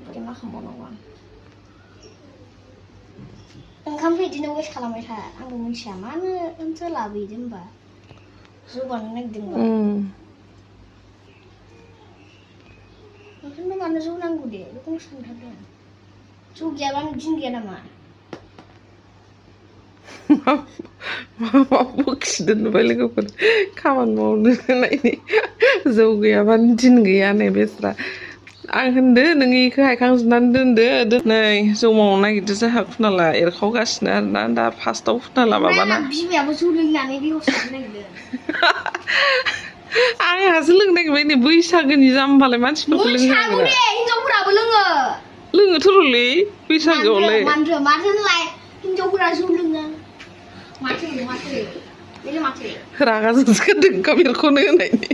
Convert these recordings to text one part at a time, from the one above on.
बोरै मा खालामबावनांगौ आं ओंखामखौ बिदिनो वेस्ट खालामबाय था आंबो मिथिया मानो ओंथो लाबोदो होमबा जौगानो नागिरदोंबा ओंखायनो मानो जौ नांगौ दे बेखौनो सानथारदों जौ गैयाबानो दिन गैया नामा मा बखिदों नुबाय लोगोफोर खामानि मावनो होनायनि जौ गैयाबानो दिन गैया नै बेस्रा आं होनदो नों इखौ हायखांजोबनानै दोनदो नै जौ मावनो नागिरदो जोंहा खुनाला एरखावगासिनो आरोना दा फार्स्टआव खुनाला माबाना बिमायाबो जौ लोंनानै बेयाव नागिरदों आंहासो लोंनो नागिरबाय नै बैसागोनि जाम्बालाय मानसिफोरखौ मोनसागौ दे हिनजावफोराबो लोङो लोङोथ' र'लै बैसागोआवलाय माथो होनलाय हिनजावफोरा जौ लोङो माथो बेलाय माथो रागा जोंसो ओंखाम एरख'नो होनायनि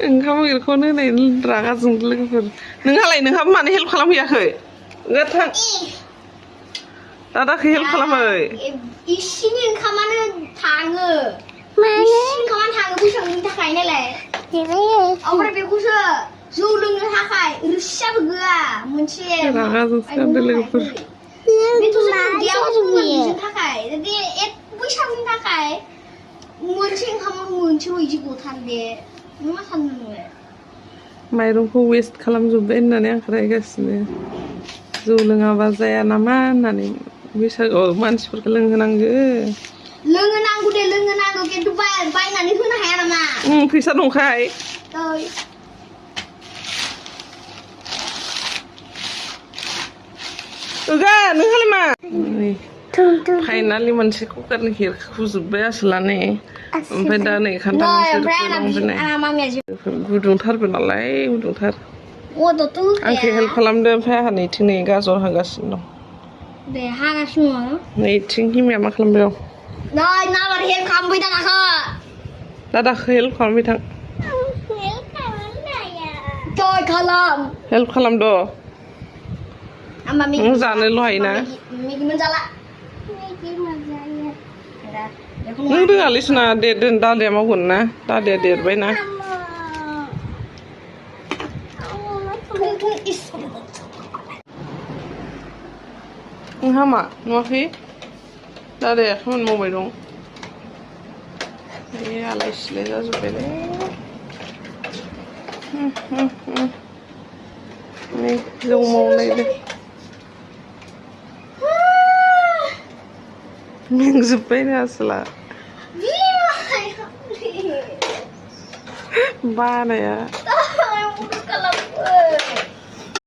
ओंखाम एरख'नो होनायनि रागा जोंदो लोगोफोर नोंहालाय नोंहाबो मानो हेल्प खालामहैयाखै थां दादाखौ हेल्प खालामै इसिनि ओंखामानो थाङो इसिनि ओंखामानो थाङो बैसागुनि थाखाय नायलाय ओमफ्राय बेखौसो जौ लोंनो थाखाय रोसियाबो गैया मोनसे रागा जोंसो लोगोफोर बेथ' जों बिजों थाखाय बैसागुनि थाखाय मोनसे ओंखामाव मोनसे बिदि गथार दे नों मा सानदों नोंलाय माइरंखौ वेस्ट खालामजोब्बाय होननानै आंखौ रायगासिनो जौ लोङाबा जाया नामा होननानै बैसागुआव मानसिफोरखौ लोंहोनांगो लोंनो नांगौ खिन्थु बायनानै होनो हाया नामा फैसा दंखाय ओगा नोंहालाय मा फाइनालि मोनसे कुकारनि हेरखुजोब्बाय आसोलानै ओमफ्राय दा नै खान्थाल गुदुंथारबो नालाय गुदुंथार आंखौ हेल्प खालामदो ओमफ्राय आंहा नैथिं नै गाजर हागासिनो दं दे हागासिनो नैथिं हिमाया मा खालामबाय दं नै नाबार हेल्प खालामबाय दानाखौ दादाखौ हेल्प खालामबाय थां हेल्प खालामद' नों जानोल' हायोना नों रोङालै सुना दे दोन दादाया मावगोन ना दादाया देरबायना नोंहा मा नुवाखै दादाया खामानि मावबाय दं आलाय सिलाय जाजोब्बायलै नै जौ मावलायदो मेंजोब्बायनो आसोला बानाया